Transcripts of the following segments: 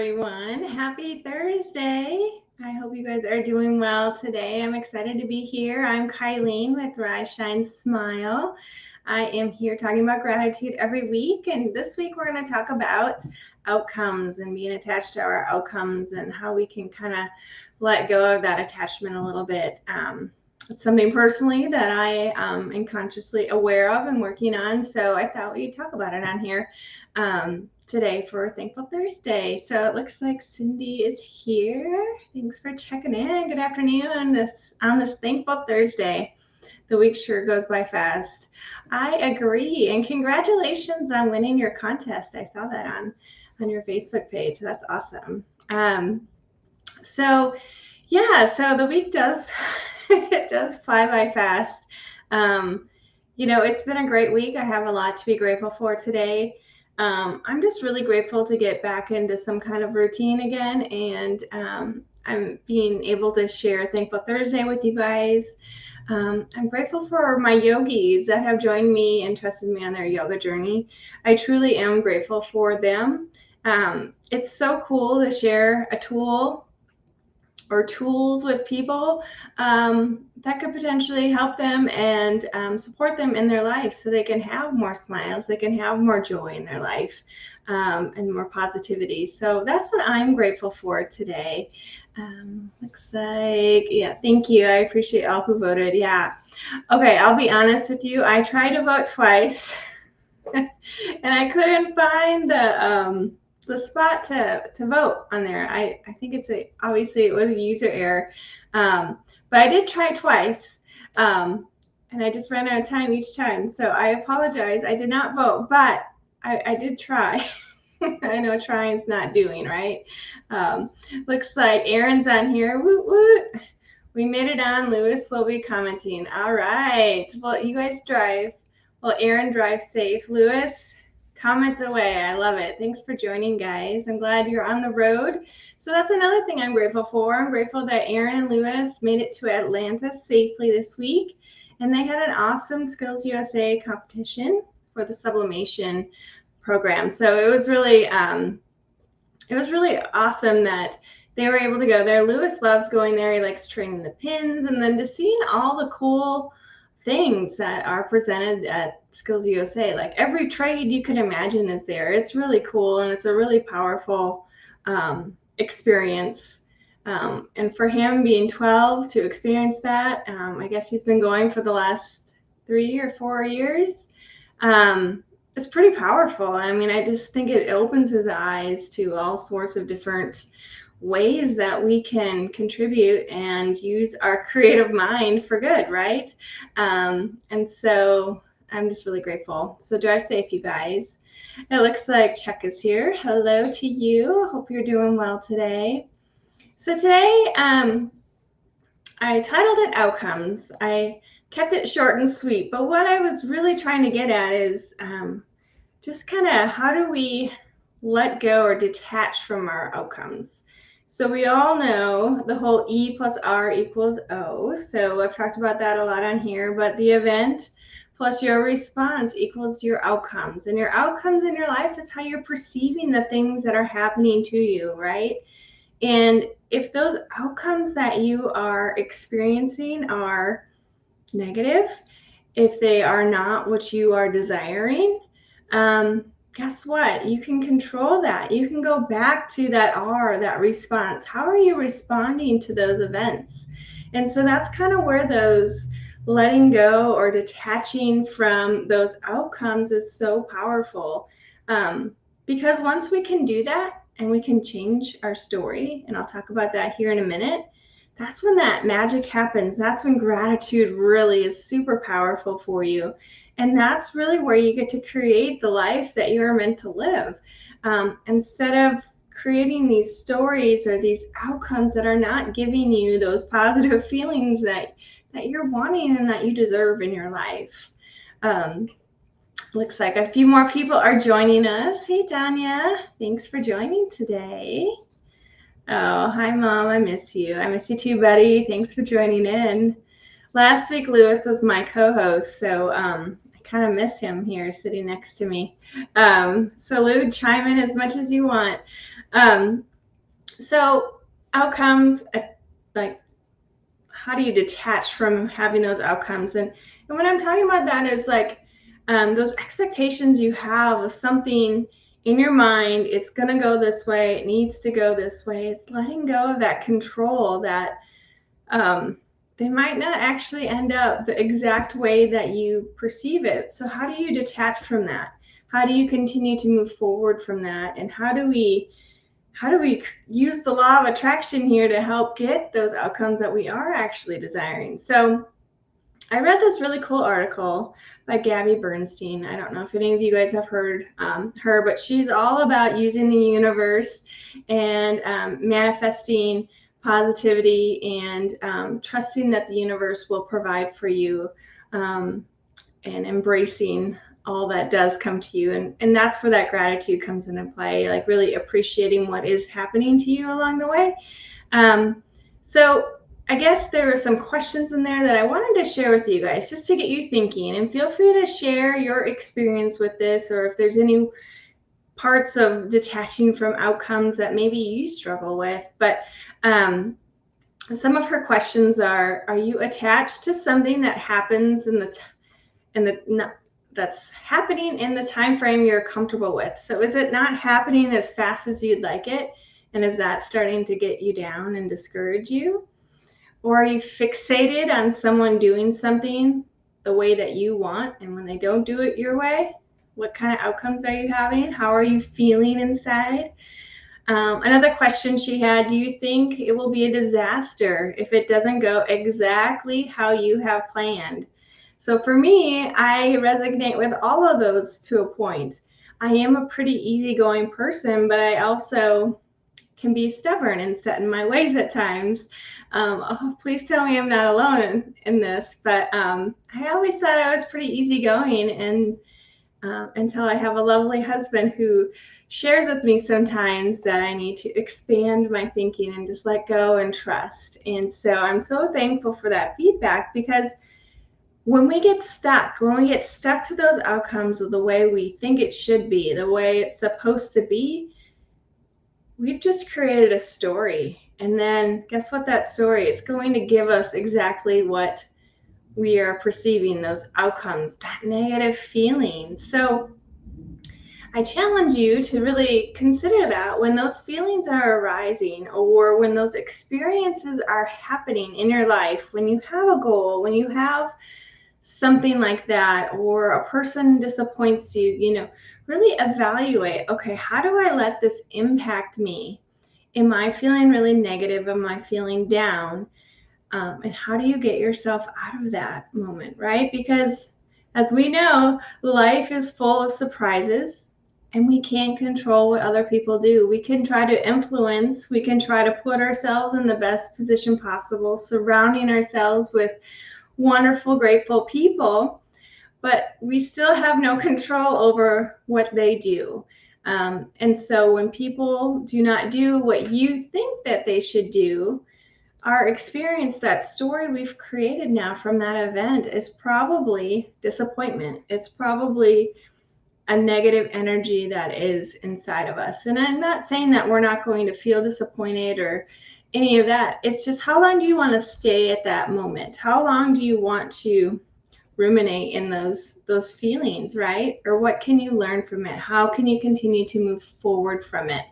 everyone. Happy Thursday. I hope you guys are doing well today. I'm excited to be here. I'm Kylene with Rise, Shine, Smile. I am here talking about gratitude every week. And this week we're going to talk about outcomes and being attached to our outcomes and how we can kind of let go of that attachment a little bit. It's something personally that I am consciously aware of and working on. So I thought we'd talk about it on here today for Thankful Thursday. So it looks like Cindy is here. Thanks for checking in. Good afternoon on this Thankful Thursday. The week sure goes by fast. I agree. And congratulations on winning your contest. I saw that on your Facebook page. That's awesome. So the week does it does fly by fast. It's been a great week. I have a lot to be grateful for today. I'm just really grateful to get back into some kind of routine again, and I'm being able to share Thankful Thursday with you guys. I'm grateful for my yogis that have joined me and trusted me on their yoga journey. I truly am grateful for them. It's so cool to share a tool or tools with people that could potentially help them and support them in their life so they can have more smiles, they can have more joy in their life and more positivity. So that's what I'm grateful for today. Looks like, thank you. I appreciate all who voted. Yeah. Okay, I'll be honest with you. I tried to vote twice and I couldn't find the spot to vote on there. I think obviously it was a user error, but I did try twice, and I just ran out of time each time. So I apologize. I did not vote, but I did try. I know trying's not doing, right? Looks like Aaron's on here. Woot woot. We made it on. Lewis will be commenting. All right. Well, you guys drive. Well, Aaron, drive safe. Lewis, comments away. I love it. Thanks for joining, guys. I'm glad you're on the road. So that's another thing I'm grateful for. I'm grateful that Aaron and Lewis made it to Atlanta safely this week, and they had an awesome Skills USA competition for the sublimation program. So it was really awesome that they were able to go there. Lewis loves going there. He likes training the pins, and then to seeing all the cool things that are presented at Skills USA, like every trade you can imagine is there. It's really cool, and it's a really powerful experience. And for him being 12 to experience that, I guess he's been going for the last 3 or 4 years. It's pretty powerful. I mean, I just think it opens his eyes to all sorts of different ways that we can contribute and use our creative mind for good, right? And so I'm just really grateful. So drive safe, you guys. It looks like Chuck is here. Hello to you. Hope you're doing well today. So today, I titled it Outcomes. I kept it short and sweet, but what I was really trying to get at is just kind of how do we let go or detach from our outcomes? So we all know the whole E plus R equals O. So I've talked about that a lot on here, but the event plus your response equals your outcomes. And your outcomes in your life is how you're perceiving the things that are happening to you, right? And if those outcomes that you are experiencing are negative, if they are not what you are desiring, guess what? You can control that. You can go back to that R, that response. How are you responding to those events? And so that's kind of where those letting go or detaching from those outcomes is so powerful. Because once we can do that and we can change our story, and I'll talk about that here in a minute, that's when that magic happens. That's when gratitude really is super powerful for you. And that's really where you get to create the life that you're meant to live. Instead of creating these stories or these outcomes that are not giving you those positive feelings that you're wanting and that you deserve in your life. Looks like a few more people are joining us. Hey, Tanya, thanks for joining today. Oh, hi, Mom. I miss you. I miss you too, buddy. Thanks for joining in. Last week, Lewis was my co-host, so I kind of miss him here sitting next to me. So, Lou, chime in as much as you want. So outcomes, like, how do you detach from having those outcomes? And what I'm talking about that is like those expectations you have of something in your mind. It's going to go this way. It needs to go this way. It's letting go of that control that they might not actually end up the exact way that you perceive it. So how do you detach from that? How do you continue to move forward from that? And how do we use the law of attraction here to help get those outcomes that we are actually desiring? So I read this really cool article by Gabby Bernstein. I don't know if any of you guys have heard her, but she's all about using the universe and manifesting positivity and trusting that the universe will provide for you, and embracing all that does come to you. And that's where that gratitude comes into play, like really appreciating what is happening to you along the way. So I guess there were some questions in there that I wanted to share with you guys just to get you thinking, and feel free to share your experience with this, or if there's any parts of detaching from outcomes that maybe you struggle with. But some of her questions are you attached to something that happens that's happening in the time frame you're comfortable with? So is it not happening as fast as you'd like it? And is that starting to get you down and discourage you? Or are you fixated on someone doing something the way that you want, and when they don't do it your way, what kind of outcomes are you having? How are you feeling inside? Another question she had, do you think it will be a disaster if it doesn't go exactly how you have planned? So for me, I resonate with all of those to a point. I am a pretty easygoing person, but I also can be stubborn and set in my ways at times. Please tell me I'm not alone in this, but I always thought I was pretty easygoing, and until I have a lovely husband who shares with me sometimes that I need to expand my thinking and just let go and trust. And so I'm so thankful for that feedback, because when we get stuck to those outcomes of the way we think it should be, the way it's supposed to be, we've just created a story. And then guess what? That story, it's going to give us exactly what we are perceiving, those outcomes, that negative feeling. So I challenge you to really consider that when those feelings are arising, or when those experiences are happening in your life, when you have a goal, when you have something like that, or a person disappoints you, really evaluate, okay, how do I let this impact me? Am I feeling really negative? Am I feeling down? And how do you get yourself out of that moment, right? Because as we know, life is full of surprises, and we can't control what other people do. We can try to influence, we can try to put ourselves in the best position possible, surrounding ourselves with wonderful, grateful people, but we still have no control over what they do. And so when people do not do what you think that they should do, our experience, that story we've created now from that event, is probably disappointment. It's probably a negative energy that is inside of us. And I'm not saying that we're not going to feel disappointed or any of that. It's just, how long do you want to stay at that moment? How long do you want to ruminate in those feelings, right? Or what can you learn from it? How can you continue to move forward from it,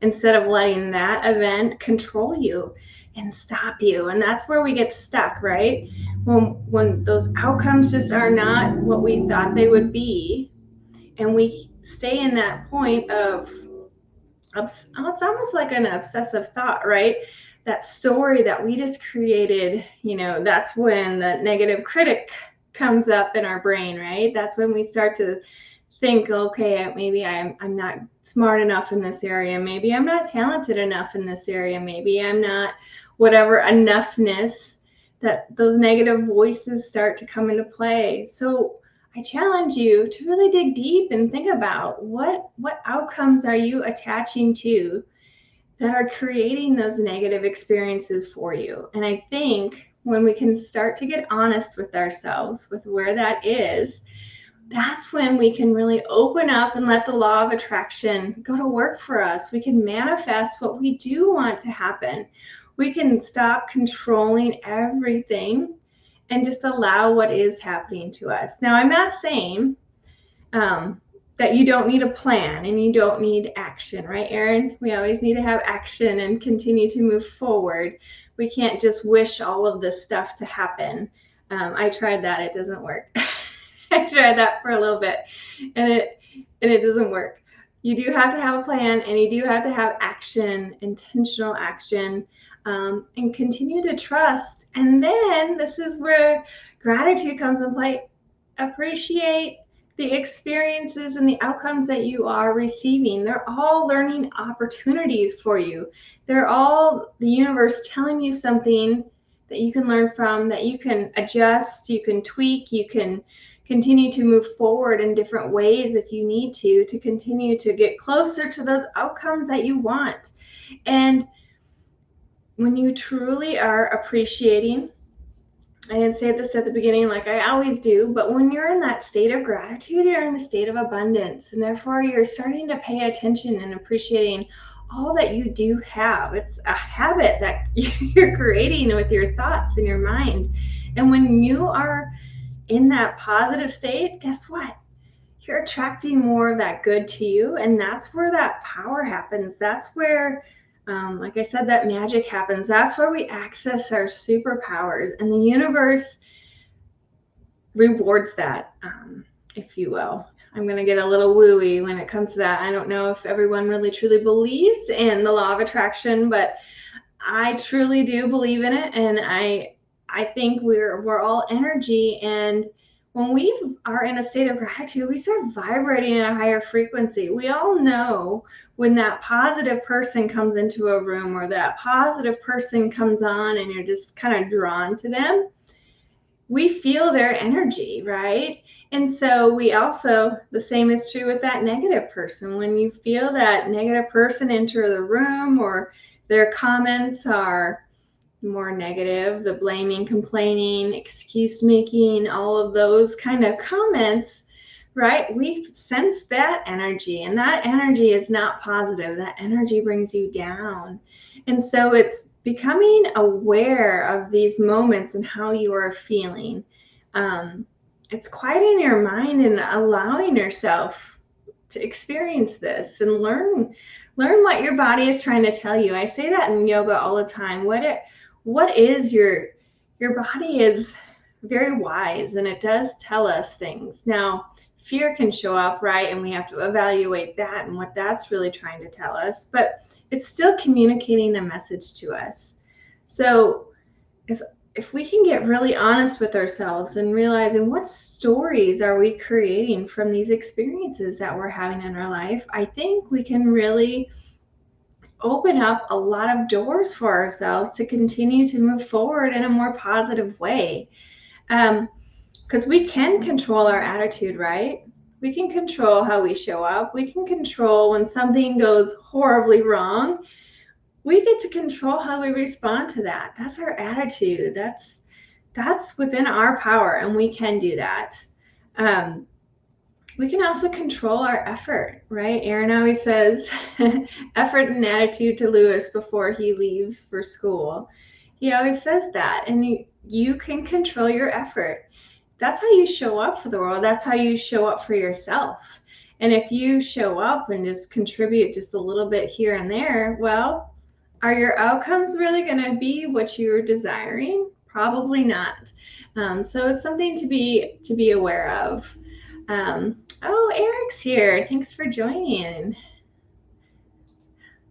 instead of letting that event control you and stop you? And that's where we get stuck, right? When those outcomes just are not what we thought they would be, and we stay in that point of, it's almost like an obsessive thought, right? That story that we just created, that's when the negative critic comes up in our brain, right? That's when we start to think, okay, maybe I'm not smart enough in this area. Maybe I'm not talented enough in this area. Maybe I'm not whatever enoughness, that those negative voices start to come into play. So I challenge you to really dig deep and think about what outcomes are you attaching to that are creating those negative experiences for you. And I think when we can start to get honest with ourselves with where that is, that's when we can really open up and let the law of attraction go to work for us. We can manifest what we do want to happen. We can stop controlling everything and just allow what is happening to us. Now, I'm not saying that you don't need a plan and you don't need action, right, Erin? We always need to have action and continue to move forward. We can't just wish all of this stuff to happen. I tried that. It doesn't work. I tried that for a little bit and it doesn't work. You do have to have a plan and you do have to have action, intentional action, and continue to trust. And then this is where gratitude comes in play. Appreciate the experiences and the outcomes that you are receiving. They're all learning opportunities for you. They're all the universe telling you something that you can learn from, that you can adjust, you can tweak, you can continue to move forward in different ways if you need to continue to get closer to those outcomes that you want. And when you truly are appreciating, I didn't say this at the beginning like I always do, but when you're in that state of gratitude, you're in a state of abundance, and therefore you're starting to pay attention and appreciating all that you do have. It's a habit that you're creating with your thoughts and your mind. And when you are in that positive state, guess what? You're attracting more of that good to you, and that's where that power happens. That's where like I said, that magic happens. That's where we access our superpowers, and the universe rewards that, if you will. I'm going to get a little wooey when it comes to that. I don't know if everyone really truly believes in the law of attraction, but I truly do believe in it, and I think we're all energy, and when we are in a state of gratitude, we start vibrating at a higher frequency. We all know when that positive person comes into a room or that positive person comes on and you're just kind of drawn to them, we feel their energy, right? And so we also, the same is true with that negative person. When you feel that negative person enter the room or their comments are more negative, the blaming, complaining, excuse making, all of those kind of comments, right? We sense that energy, and that energy is not positive. That energy brings you down. And so it's becoming aware of these moments and how you are feeling. It's quieting your mind and allowing yourself to experience this and learn what your body is trying to tell you. I say that in yoga all the time. What is your body is very wise, and it does tell us things. Now, fear can show up, right? And we have to evaluate that and what that's really trying to tell us, but it's still communicating a message to us. So if we can get really honest with ourselves and realizing what stories are we creating from these experiences that we're having in our life, I think we can really open up a lot of doors for ourselves to continue to move forward in a more positive way. Because we can control our attitude, right? We can control how we show up. We can control when something goes horribly wrong. We get to control how we respond to that. That's our attitude. That's within our power, and we can do that. We can also control our effort, right? Aaron always says effort and attitude to Lewis before he leaves for school. He always says that, and you can control your effort. That's how you show up for the world. That's how you show up for yourself. And if you show up and just contribute just a little bit here and there, well, are your outcomes really going to be what you're desiring? Probably not. So it's something to be aware of. Oh, Eric's here. Thanks for joining.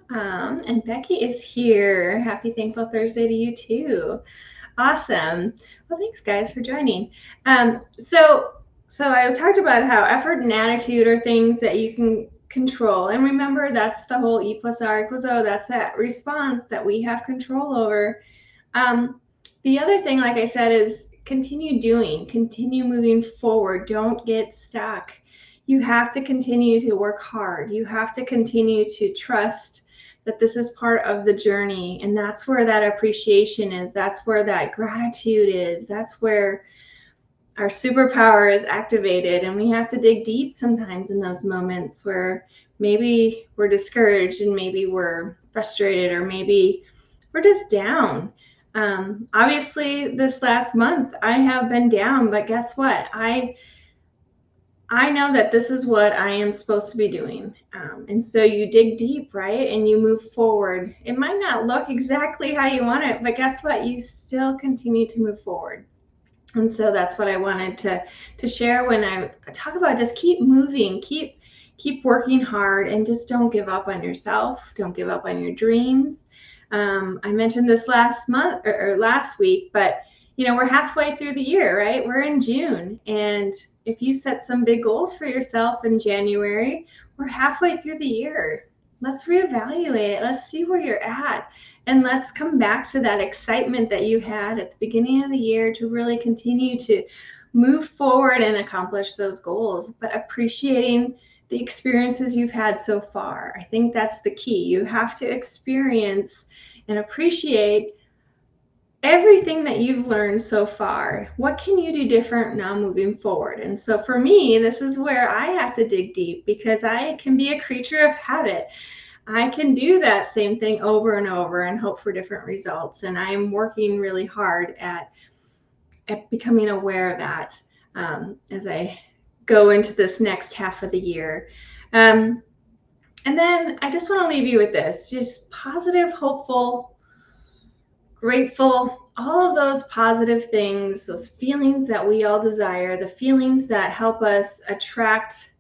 And Becky is here. Happy Thankful Thursday to you too. Awesome. Well, thanks guys for joining. So I talked about how effort and attitude are things that you can control. And remember, that's the whole E plus R equals O. That's that response that we have control over. The other thing, like I said, is continue moving forward. Don't get stuck. You have to continue to work hard. You have to continue to trust that this is part of the journey. And that's where that appreciation is. That's where that gratitude is. That's where our superpower is activated, and we have to dig deep sometimes in those moments where maybe we're discouraged and maybe we're frustrated or maybe we're just down. Obviously, this last month I have been down, but guess what? I know that this is what I am supposed to be doing. And so you dig deep, right? And you move forward. It might not look exactly how you want it, but guess what? You still continue to move forward. And so that's what I wanted to share when I talk about just keep moving, keep working hard, and just don't give up on yourself. Don't give up on your dreams. I mentioned this last month or last week, but we're halfway through the year, right? We're in June, and if you set some big goals for yourself in January, we're halfway through the year. Let's reevaluate it. Let's see where you're at. And let's come back to that excitement that you had at the beginning of the year to really continue to move forward and accomplish those goals, but appreciating the experiences you've had so far. I think that's the key. You have to experience and appreciate everything that you've learned so far. What can you do different now moving forward? And so for me, this is where I have to dig deep because I can be a creature of habit. I can do that same thing over and over and hope for different results. And I am working really hard at becoming aware of that as I go into this next half of the year. And then I just want to leave you with this, just positive, hopeful, grateful, all of those positive things, those feelings that we all desire, the feelings that help us attract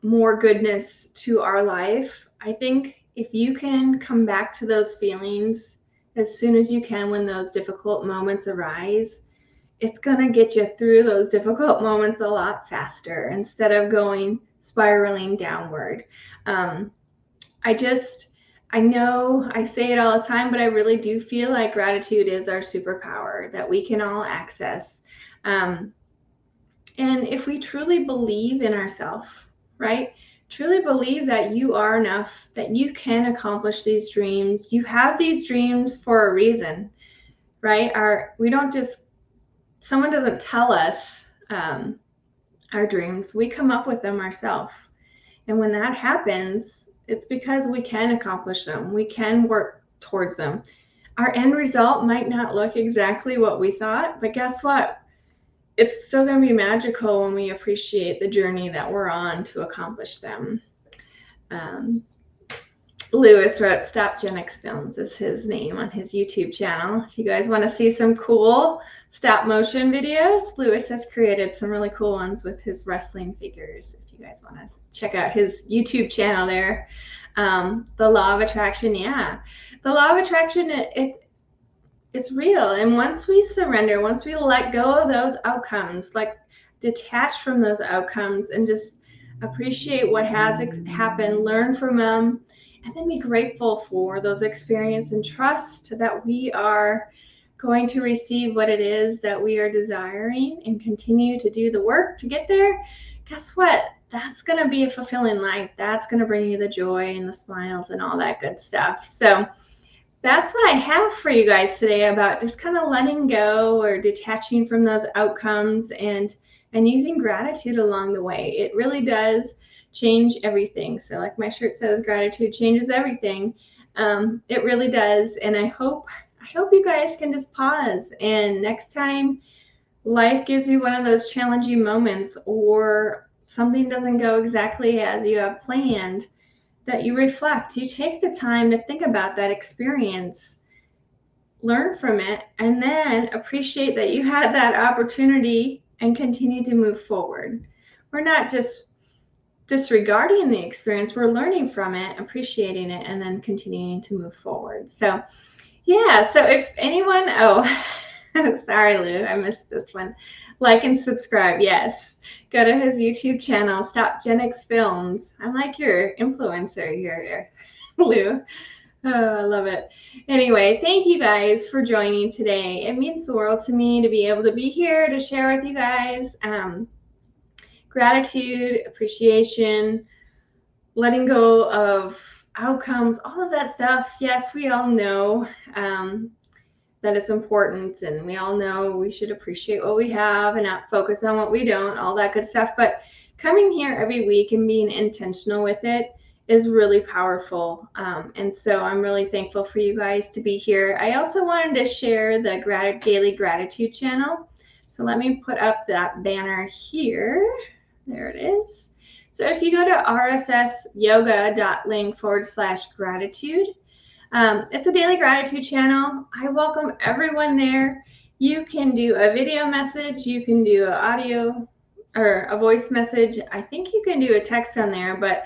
more goodness to our life. I think if you can come back to those feelings as soon as you can when those difficult moments arise, it's going to get you through those difficult moments a lot faster instead of going spiraling downward. I know I say it all the time, but I really do feel like gratitude is our superpower that we can all access. And if we truly believe in ourselves, right? Truly believe that you are enough, that you can accomplish these dreams. You have these dreams for a reason, right? Someone doesn't tell us our dreams. We come up with them ourselves. And when that happens, it's because we can accomplish them. We can work towards them. Our end result might not look exactly what we thought, but guess what? It's still going to be magical when we appreciate the journey that we're on to accomplish them. Lewis wrote Stop Gen X Films is his name on his YouTube channel. If you guys want to see some cool stop motion videos, Lewis has created some really cool ones with his wrestling figures. If you guys want to check out his YouTube channel there. The law of attraction, yeah. The law of attraction, it's real. And once we surrender, once we let go of those outcomes, like detach from those outcomes and just appreciate what has happened, learn from them, and then be grateful for those experiences and trust that we are going to receive what it is that we are desiring and continue to do the work to get there. Guess what? That's going to be a fulfilling life. That's going to bring you the joy and the smiles and all that good stuff. So that's what I have for you guys today about just kind of letting go or detaching from those outcomes and using gratitude along the way. It really does change everything. So like my shirt says, gratitude changes everything. It really does. And I hope you guys can just pause, and next time life gives you one of those challenging moments or something doesn't go exactly as you have planned, that you reflect, you take the time to think about that experience, learn from it, and then appreciate that you had that opportunity and continue to move forward. We're not just disregarding the experience, we're learning from it, appreciating it, and then continuing to move forward. So yeah, so if anyone, sorry Lou, I missed this one. Like and subscribe, yes. Go to his YouTube channel, Stop Gen X Films. I'm like your influencer here, Lou. Oh, I love it. Anyway, thank you guys for joining today. It means the world to me to be able to be here to share with you guys. Gratitude, appreciation, letting go of outcomes, all of that stuff. Yes, we all know that it's important, and we all know we should appreciate what we have and not focus on what we don't, all that good stuff. But coming here every week and being intentional with it is really powerful. And so I'm really thankful for you guys to be here. I also wanted to share the daily gratitude channel. So let me put up that banner here. There it is. So if you go to rssyoga.link /gratitude, it's a daily gratitude channel. I welcome everyone there. You can do a video message, you can do an audio or a voice message. I think you can do a text on there, but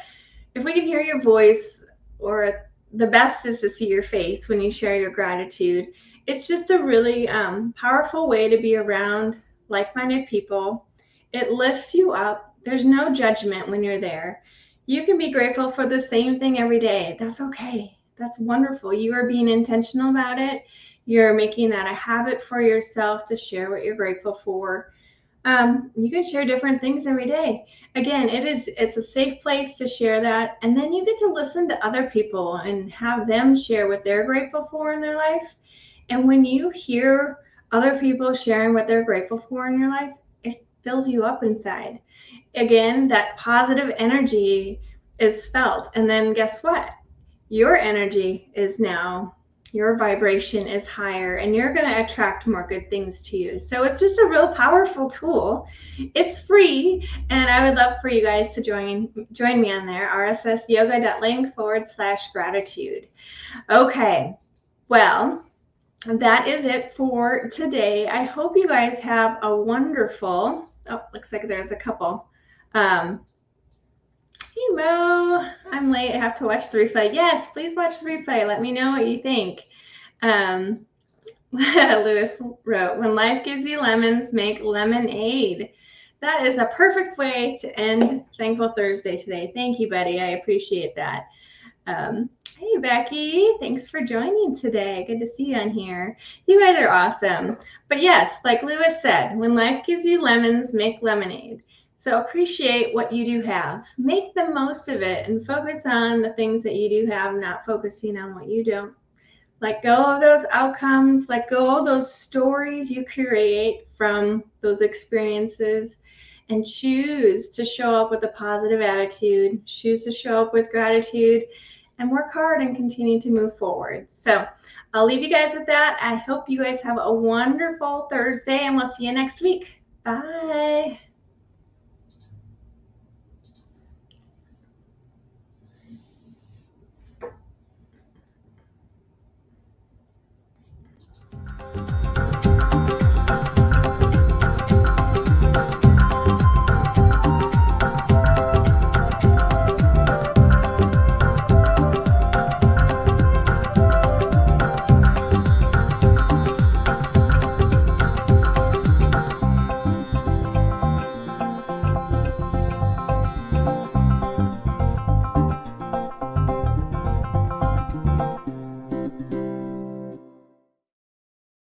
if we can hear your voice, or the best is to see your face when you share your gratitude. It's just a really powerful way to be around like-minded people. It lifts you up. There's no judgment when you're there. You can be grateful for the same thing every day. That's okay. That's wonderful. You are being intentional about it. You're making that a habit for yourself to share what you're grateful for. You can share different things every day. Again, it's a safe place to share that, and then you get to listen to other people and have them share what they're grateful for in their life. And when you hear other people sharing what they're grateful for in your life, it fills you up inside. Again, that positive energy is felt, and then guess what? Your energy is now, your vibration is higher, and you're going to attract more good things to you. So it's just a real powerful tool. It's free, and I would love for you guys to join me on there, rssyoga.link /gratitude. Okay, well, that is it for today. I hope you guys have a wonderful, oh, looks like there's a couple. Hey Mo, I'm late. I have to watch the replay. Yes, please watch the replay. Let me know what you think. Lewis wrote, when life gives you lemons, make lemonade. That is a perfect way to end Thankful Thursday today. Thank you, buddy. I appreciate that. Hey, Becky. Thanks for joining today. Good to see you on here. You guys are awesome. But yes, like Lewis said, when life gives you lemons, make lemonade. So appreciate what you do have. Make the most of it and focus on the things that you do have, not focusing on what you don't. Let go of those outcomes. Let go of those stories you create from those experiences, and choose to show up with a positive attitude. Choose to show up with gratitude and work hard and continue to move forward. So I'll leave you guys with that. I hope you guys have a wonderful Thursday, and we'll see you next week. Bye.